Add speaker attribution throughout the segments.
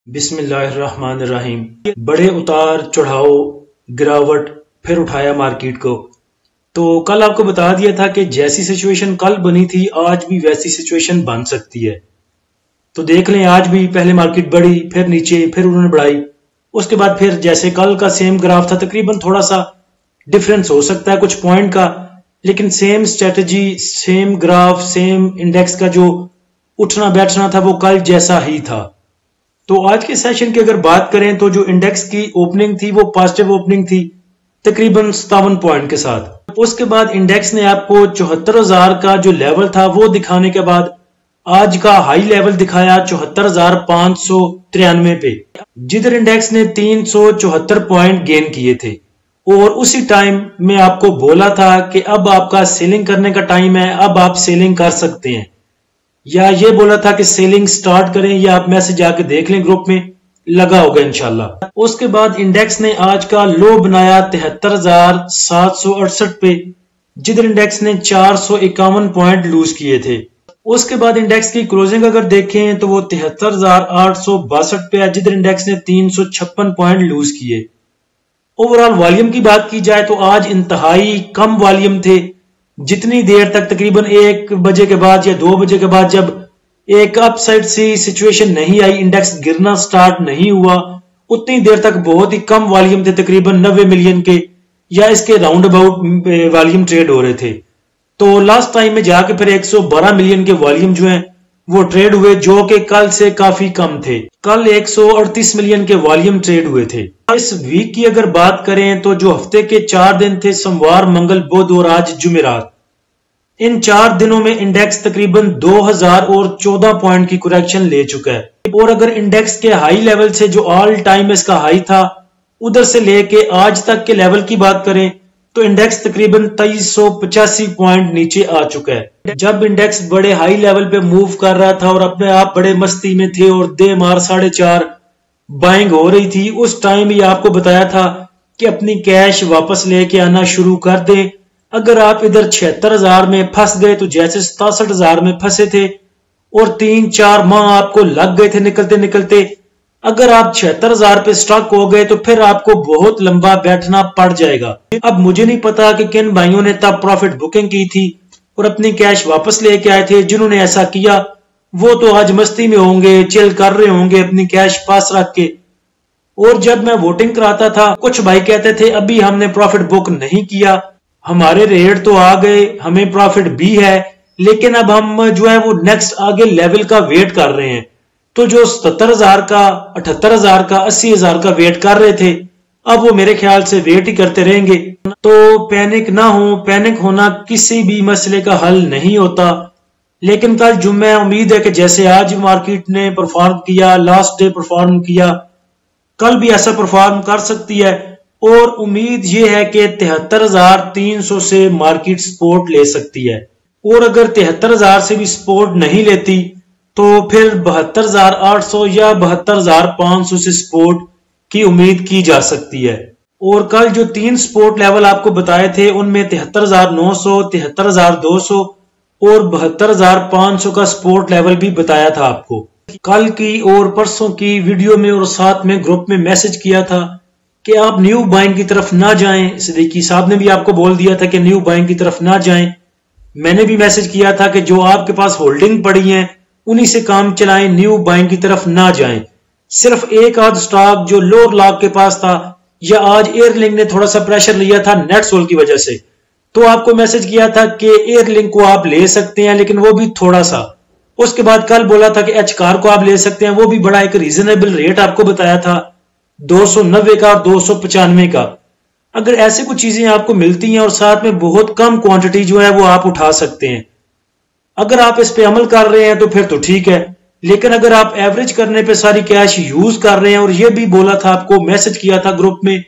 Speaker 1: बिस्मिल्लाहिर्रहमानिर्रहीम। बड़े उतार चढ़ाव गिरावट फिर उठाया मार्केट को। तो कल आपको बता दिया था कि जैसी सिचुएशन कल बनी थी आज भी वैसी सिचुएशन बन सकती है। तो देख लें, आज भी पहले मार्केट बढ़ी, फिर नीचे, फिर उन्होंने बढ़ाई, उसके बाद फिर जैसे कल का सेम ग्राफ था, तकरीबन थोड़ा सा डिफरेंस हो सकता है कुछ पॉइंट का, लेकिन same strategy, same graph, same index का जो उठना बैठना था वो कल जैसा ही था। तो आज के सेशन की अगर बात करें तो जो इंडेक्स की ओपनिंग थी वो पॉजिटिव ओपनिंग थी तकरीबन 57 पॉइंट के साथ। उसके बाद इंडेक्स ने आपको 74,000 का जो लेवल था वो दिखाने के बाद आज का हाई लेवल दिखाया 74,593 पे, जिधर इंडेक्स ने 374 पॉइंट गेन किए थे। और उसी टाइम में आपको बोला था कि अब आपका सेलिंग करने का टाइम है, अब आप सेलिंग कर सकते हैं, या ये बोला था कि सेलिंग स्टार्ट करें, या आप मैसेज आके देख लें, ग्रुप में लगा होगा इंशाल्लाह। उसके बाद इंडेक्स ने आज का लो बनाया 73,768 पे, जिधर इंडेक्स ने 451 पॉइंट लूज किए थे। उसके बाद इंडेक्स की क्लोजिंग अगर देखें तो वो 73,862 पे है, जिधर इंडेक्स ने 356 पॉइंट लूज किए। ओवरऑल वॉल्यूम की बात की जाए तो आज इंतहाई कम वॉल्यूम थे। जितनी देर तक तकरीबन 1 बजे के बाद या 2 बजे के बाद जब एक अपसाइड सी सिचुएशन नहीं आई, इंडेक्स गिरना स्टार्ट नहीं हुआ, उतनी देर तक बहुत ही कम वॉल्यूम थे, तकरीबन 90 मिलियन के या इसके राउंड अबाउट वॉल्यूम ट्रेड हो रहे थे। तो लास्ट टाइम में जाके फिर 112 मिलियन के वॉल्यूम जो हैं वो ट्रेड हुए, जो कि कल से काफी कम थे। कल 138 मिलियन के वॉल्यूम ट्रेड हुए थे। इस वीक की अगर बात करें तो जो हफ्ते के 4 दिन थे, सोमवार, मंगल, बुध और आज जुमेरात, इन 4 दिनों में इंडेक्स तकरीबन 2014 पॉइंट की करेक्शन ले चुका है। और अगर इंडेक्स के हाई लेवल से जो ऑल टाइम इसका हाई था उधर से लेके आज तक के लेवल की बात करें तो इंडेक्स तकरीबन 2385 पॉइंट नीचे आ चुका है। जब इंडेक्स बड़े हाई लेवल पे मूव कर रहा था और अपने आप बड़े मस्ती में थे और दे मार 4.5 बाइंग हो रही थी, उस टाइम ही आपको बताया था कि अपनी कैश वापस लेके आना शुरू कर दें। अगर आप इधर 76,000 में फंस गए तो जैसे 67,000 में फंसे थे और 3-4 माह आपको लग गए थे निकलते निकलते, अगर आप 76,000 पे स्टक हो गए तो फिर आपको बहुत लंबा बैठना पड़ जाएगा। अब मुझे नहीं पता कि किन भाइयों ने तब प्रॉफिट बुकिंग की थी और अपनी कैश वापस लेके आए थे। जिन्होंने ऐसा किया वो तो आज मस्ती में होंगे, चिल कर रहे होंगे अपनी कैश पास रख के। और जब मैं वोटिंग कराता था कुछ भाई कहते थे अभी हमने प्रॉफिट बुक नहीं किया, हमारे रेट तो आ गए, हमें प्रॉफिट भी है, लेकिन अब हम जो है वो नेक्स्ट आगे लेवल का वेट कर रहे हैं। तो जो 77,000 का, 78,000 का, 80,000 का वेट कर रहे थे, अब वो मेरे ख्याल से वेट ही करते रहेंगे। तो पैनिक ना हो, पैनिक होना किसी भी मसले का हल नहीं होता। लेकिन कल जुम्मे उम्मीद है कि जैसे आज मार्केट ने परफॉर्म किया, लास्ट डे परफॉर्म किया, कल भी ऐसा परफॉर्म कर सकती है। और उम्मीद ये है कि 73,300 से मार्केट सपोर्ट ले सकती है। और अगर 73,000 से भी सपोर्ट नहीं लेती तो फिर 72,800 या 72,500 से सपोर्ट की उम्मीद की जा सकती है। और कल जो 3 सपोर्ट लेवल आपको बताए थे उनमें 73,900, 73,200 और 72,500 का सपोर्ट लेवल भी बताया था आपको। कल की और परसों की वीडियो में और साथ में ग्रुप में मैसेज किया था कि आप न्यू बाइंग की तरफ ना जाएं। सिद्दीकी साहब ने भी आपको बोल दिया था कि न्यू बाइंग की तरफ ना जाएं। मैंने भी मैसेज किया था कि जो आपके पास होल्डिंग पड़ी है उन्हीं से काम चलाएं, न्यू बाइंग की तरफ ना जाएं। सिर्फ एक आध स्टॉक जो लोअर लॉक के पास था, या आज एयरलिंक ने थोड़ा सा प्रेशर लिया था नेट सोल की वजह से, तो आपको मैसेज किया था कि एयरलिंक को आप ले सकते हैं, लेकिन वो भी थोड़ा सा। उसके बाद कल बोला था कि एच कार को आप ले सकते हैं, वो भी बड़ा एक रीजनेबल रेट आपको बताया था, 290 का, 295 का। अगर ऐसे कुछ चीजें आपको मिलती हैं और साथ में बहुत कम क्वांटिटी जो है वो आप उठा सकते हैं, अगर आप इस पे अमल कर रहे हैं तो फिर तो ठीक है। लेकिन अगर आप एवरेज करने पे सारी कैश यूज कर रहे हैं, और ये भी बोला था आपको, मैसेज किया था ग्रुप में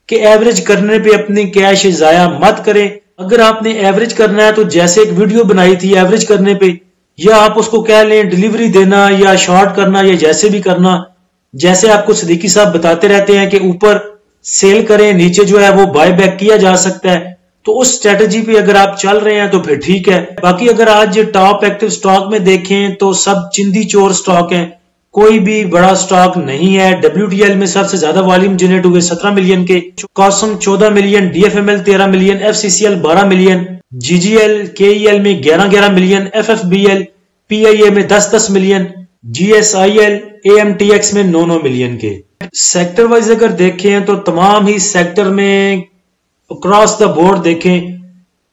Speaker 1: कि एवरेज करने पे अपनी कैश जाया मत करें। अगर आपने एवरेज करना है तो जैसे एक वीडियो बनाई थी एवरेज करने पे, या आप उसको कह लें डिलीवरी देना या शॉर्ट करना या जैसे भी करना, जैसे आपको सिद्दीकी साहब बताते रहते हैं कि ऊपर सेल करें, नीचे जो है वो बाय बैक किया जा सकता है, तो उस स्ट्रेटजी पे अगर आप चल रहे हैं तो फिर ठीक है। बाकी अगर आज टॉप एक्टिव स्टॉक में देखें तो सब चिंदी चोर स्टॉक हैं, कोई भी बड़ा स्टॉक नहीं है। WTL में सबसे ज्यादा वॉल्यूम जनरेट हुए 17 मिलियन के, कॉसम 14 million, DFML 13 million, FCCL 12 million, GGL KEL में 11 मिलियन, FFBL PIA में 10 मिलियन, GSIL AMTX में 9 मिलियन के। सेक्टर वाइज अगर देखें तो तमाम ही सेक्टर में अक्रॉस द बोर्ड देखें,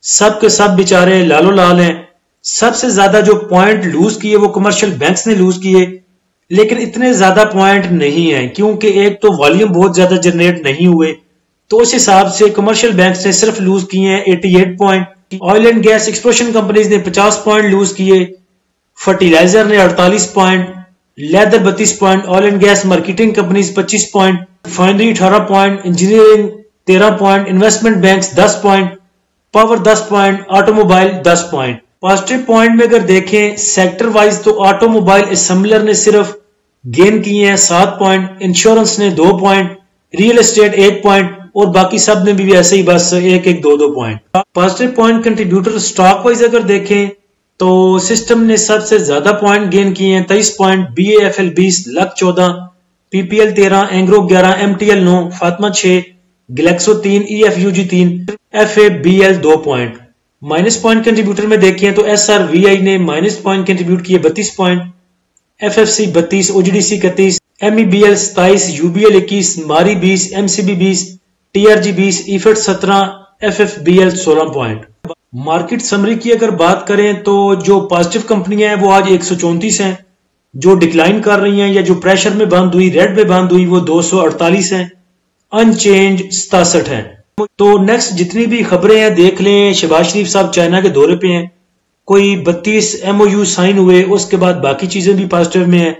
Speaker 1: सब के सब बेचारे लालो लाल हैं। सबसे ज्यादा जो पॉइंट लूज किए वो कमर्शियल बैंक्स ने लूज किए, लेकिन इतने ज्यादा पॉइंट नहीं है क्योंकि एक तो वॉल्यूम बहुत ज्यादा जनरेट नहीं हुए, तो उस हिसाब से कमर्शियल बैंक्स ने सिर्फ लूज किए हैं 88 point. Oil and gas exploration companies ने 50 पॉइंट लूज किए, फर्टिलाइजर ने 48 point, leather 32 point, oil and gas marketing companies 25 point, refinery 18 point, engineering 13 point, investment banks 10 point, power 10 point, automobile 10 point. Positive point में अगर देखें sector wise तो automobile assembler ने सिर्फ gain किए हैं 7 पॉइंट, इंश्योरेंस ने 2 पॉइंट, रियल एस्टेट 1 पॉइंट और बाकी सब ने भी ऐसे ही बस 1-1, 2-2 point. Positive point contributor stock wise अगर देखें तो सिस्टम ने सबसे ज्यादा पॉइंट गेन किए हैं 23 point, BAFL 20, luck 14, PPL 13, Engro 11, MTL 9, Fatima 6, Glaxo 3, EFUG 3, FABL 2 point. Minus point contributor में देखें तो SRVI ने माइनस पॉइंट कंट्रीब्यूट किए 32 point, FFC 32, OGDC 31, MEBL 27, UBL 21, मारी 20, MCB 20, TRG 20, EFET 17, FFBL 16 point. Market summary की अगर बात करें तो जो पॉजिटिव कंपनियां हैं वो आज 134 हैं, जो डिक्लाइन कर रही हैं या जो प्रेशर में बंद हुई, रेड में बंद हुई, वो 248 हैं, अनचेंज 67 हैं। तो नेक्स्ट जितनी भी खबरें हैं देख लें। शहबाज शरीफ साहब चाइना के दौरे पे हैं, कोई 32 MOU साइन हुए, उसके बाद बाकी चीजें भी पॉजिटिव में है।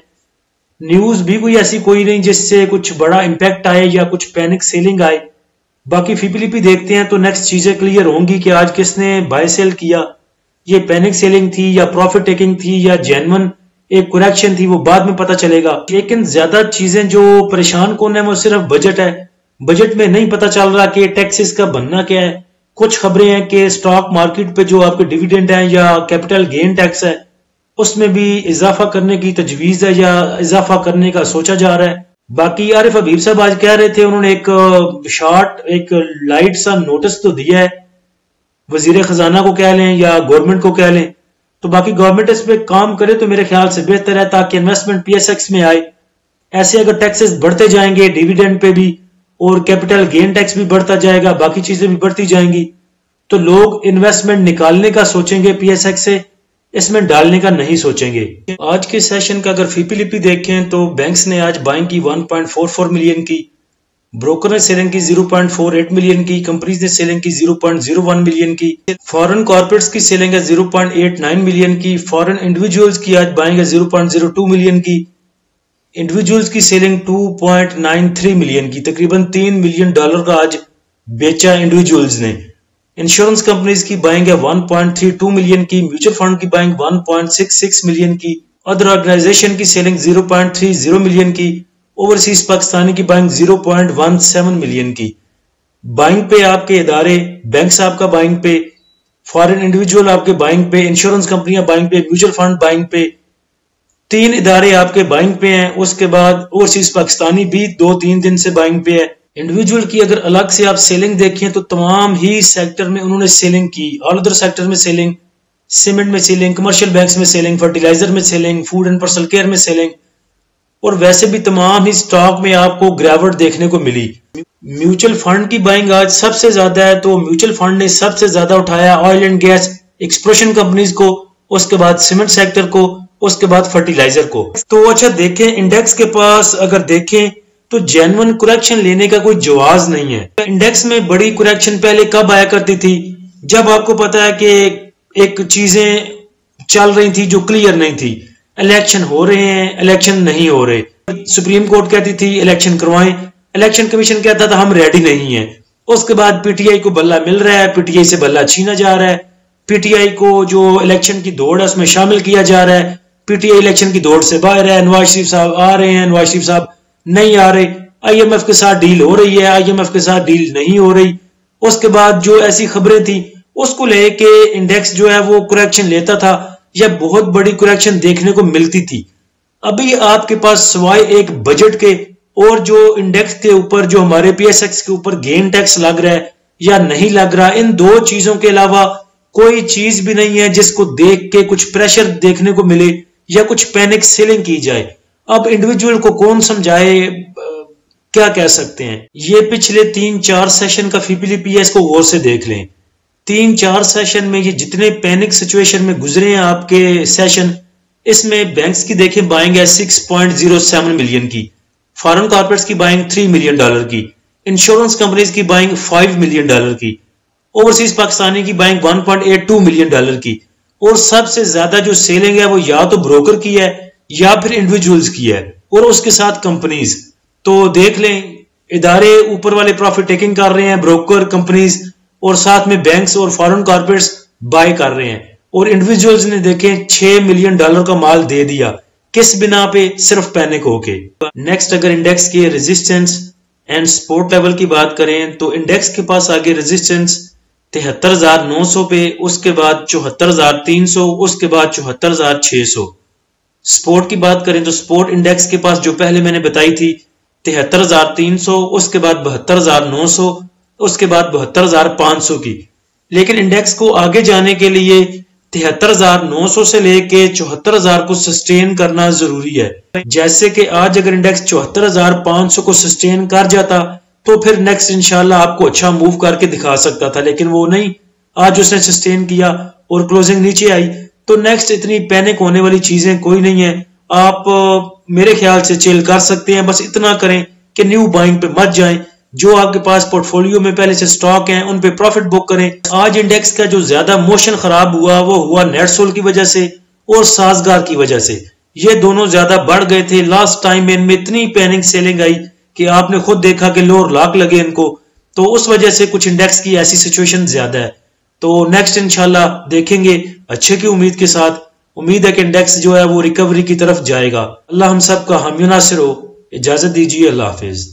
Speaker 1: न्यूज भी कोई ऐसी कोई नहीं जिससे कुछ बड़ा इंपैक्ट आए या कुछ पैनिक सेलिंग आए। बाकी फीपीलीपी देखते हैं तो नेक्स्ट चीजें क्लियर होंगी कि आज किसने बाय सेल किया, ये पैनिक सेलिंग थी या प्रॉफिट टेकिंग थी या जेन्युइन एक करेक्शन थी, वो बाद में पता चलेगा। लेकिन ज्यादा चीजें जो परेशान कौन है वो सिर्फ बजट है। बजट में नहीं पता चल रहा कि टैक्सेस का बनना क्या है। कुछ खबरें हैं कि स्टॉक मार्केट पे जो आपके डिविडेंड है या कैपिटल गेन टैक्स है उसमें भी इजाफा करने की तजवीज है या इजाफा करने का सोचा जा रहा है। बाकी आरिफ हबीब साहब आज कह रहे थे, उन्होंने एक शॉर्ट एक लाइट सा नोटिस तो दिया है, वजीर खजाना को कह लें या गवर्नमेंट को कह लें, तो बाकी गवर्नमेंट इस पे काम करे तो मेरे ख्याल से बेहतर है ताकि इन्वेस्टमेंट PSX में आए। ऐसे अगर टैक्सेस बढ़ते जाएंगे डिविडेंड पे भी और कैपिटल गेन टैक्स भी बढ़ता जाएगा, बाकी चीजें भी बढ़ती जाएंगी, तो लोग इन्वेस्टमेंट निकालने का सोचेंगे PSX से, इसमें डालने का नहीं सोचेंगे। आज के सेशन का अगर फीपीलीपी देखें तो बैंक्स ने आज बाइंग की 1.44 मिलियन की, ब्रोकर ने सेलिंग की 0.48 मिलियन की, कंपनीज ने सेलिंग की 0.01 मिलियन की, फॉरेन कॉर्पोरेट्स की सेलिंग है 0.89 मिलियन की, फॉरेन इंडिविजुअल्स की आज बाइंग है 0.02 मिलियन की, इंडिविजुअल्स की सेलिंग 2.93 मिलियन की, तकरीबन $3 मिलियन का आज बेचा इंडिविजुअल्स ने। इंश्योरेंस कंपनीज की बाइंग है 1.32 मिलियन की, म्यूचुअल फंड की बाइंग 1.66 मिलियन की, अदर ऑर्गेनाइजेशन की सेलिंग 0.30 मिलियन की, ओवरसीज पाकिस्तानी की बाइंग 0.17 मिलियन की। बाइंग पे आपके इदारे, बैंक्स आपका बाइंग पे, फॉरेन इंडिविजुअल आपके बाइंग पे, इंश्योरेंस कंपनियां बाइंग पे, म्यूचुअल फंड बाइंग पे, 3 इदारे आपके बाइंग पे हैं। उसके बाद ओवरसीज पाकिस्तानी भी 2-3 दिन से बाइंग पे है। इंडिविजुअल की अगर अलग से आप सेलिंग देखें तो तमाम ही सेक्टर में उन्होंने सेलिंग की। ऑल अदर सेक्टर में सेलिंग, सीमेंट में सेलिंग, कमर्शियल बैंक्स में सेलिंग, फर्टिलाइजर में selling, food and personal care में सेलिंग, और वैसे भी तमाम ही स्टॉक में आपको गिरावट देखने को मिली। म्यूचुअल फंड की बाइंग आज सबसे ज्यादा है, तो म्यूचुअल फंड ने सबसे ज्यादा उठाया oil and gas exploration companies को, उसके बाद सीमेंट सेक्टर को, उसके बाद फर्टिलाइजर को। तो अच्छा देखें, इंडेक्स के पास अगर देखें तो जेन्युइन करेक्शन लेने का कोई जवाज नहीं है। इंडेक्स में बड़ी करेक्शन पहले कब आया करती थी, जब आपको पता है कि एक चीजें चल रही थी जो क्लियर नहीं थी। इलेक्शन हो रहे हैं, इलेक्शन नहीं हो रहे, सुप्रीम कोर्ट कहती थी इलेक्शन करवाएं, इलेक्शन कमीशन कहता था हम रेडी नहीं है। उसके बाद पीटीआई को बल्ला मिल रहा है, पीटीआई से बल्ला छीना जा रहा है, पीटीआई को जो इलेक्शन की दौड़ है उसमें शामिल किया जा रहा है, पीटीआई इलेक्शन की दौड़ से बाहर है। नवाज शरीफ साहब आ रहे हैं, नवाज शरीफ साहब नहीं आ रहे, IMF के साथ डील हो रही है, IMF के साथ डील नहीं हो रही। उसके बाद जो ऐसी खबरें थी उसको लेके इंडेक्स जो है वो करेक्शन लेता था या बहुत बड़ी करेक्शन देखने को मिलती थी। अभी आपके पास सिवाय एक बजट के और जो इंडेक्स के ऊपर जो हमारे PSX के ऊपर गेन टैक्स लग रहा है या नहीं लग रहा, इन दो चीजों के अलावा कोई चीज भी नहीं है जिसको देख के कुछ प्रेशर देखने को मिले या कुछ पैनिक सेलिंग की जाए। अब इंडिविजुअल को कौन समझाए, क्या कह सकते हैं। ये पिछले 3-4 सेशन का FIPLI-PS को गौर से देख लें। 3-4 सेशन में ये जितने पैनिक सिचुएशन में गुजरे हैं आपके सेशन, इसमें बैंक्स की देखें बाइंग है 6.07 मिलियन की, फॉरेन कॉर्पोरेट्स की बाइंग $3 मिलियन की, इंश्योरेंस कंपनीज की बाइंग $5 मिलियन की, ओवरसीज पाकिस्तानी की बाइंग $1.82 मिलियन की, और सबसे ज्यादा जो सेलिंग है वो या तो ब्रोकर की है या फिर इंडिविजुअल्स की है, और उसके साथ कंपनीज। तो देख लें, इदारे ऊपर वाले प्रॉफिट टेकिंग कर रहे हैं, ब्रोकर, कंपनीज, और साथ में बैंक्स और फॉरेन कॉर्पोरेट्स बाय कर रहे हैं, और इंडिविजुअल्स ने देखें $6 मिलियन का माल दे दिया। किस बिना पे? सिर्फ पैनिक होके। नेक्स्ट अगर इंडेक्स के रेजिस्टेंस एंड सपोर्ट लेवल की बात करें तो इंडेक्स के पास आगे रेजिस्टेंस 73,900 पे, उसके बाद 74,300, उसके बाद 74,600। सपोर्ट की बात करें तो सपोर्ट इंडेक्स के पास जो पहले मैंने बताई थी 73,300, उसके बाद 72,900, उसके बाद 72,500 की। लेकिन इंडेक्स को आगे जाने के लिए 73,900 से लेके 74,000 को सस्टेन करना जरूरी है। जैसे कि आज अगर इंडेक्स 74,500 को सस्टेन कर जाता तो फिर नेक्स्ट इंशाल्लाह आपको अच्छा मूव करके दिखा सकता था, लेकिन वो नहीं, आज उसने सस्टेन किया और क्लोजिंग नीचे आई। तो नेक्स्ट इतनी पैनिक होने वाली चीजें कोई नहीं है। आप मेरे ख्याल से चिल कर सकते हैं, बस इतना करें कि न्यू बाइंग पे मत जाएं। जो आपके पास पोर्टफोलियो में पहले से स्टॉक हैं उन पे प्रॉफिट बुक करें। आज इंडेक्स का जो ज्यादा मोशन खराब हुआ वो हुआ नेटसोल की वजह से और साजगार की वजह से। ये दोनों ज्यादा बढ़ गए थे। लास्ट टाइम में इनमें इतनी पैनिक सेलिंग आई कि आपने खुद देखा कि लोअर लॉक लगे इनको, तो उस वजह से कुछ इंडेक्स की ऐसी सिचुएशन ज्यादा है। तो नेक्स्ट इंशाल्लाह देखेंगे अच्छे की उम्मीद के साथ। उम्मीद है कि इंडेक्स जो है वो रिकवरी की तरफ जाएगा। अल्लाह हम सब का हामी नासिर हो। इजाजत दीजिए, अल्लाह हाफिज।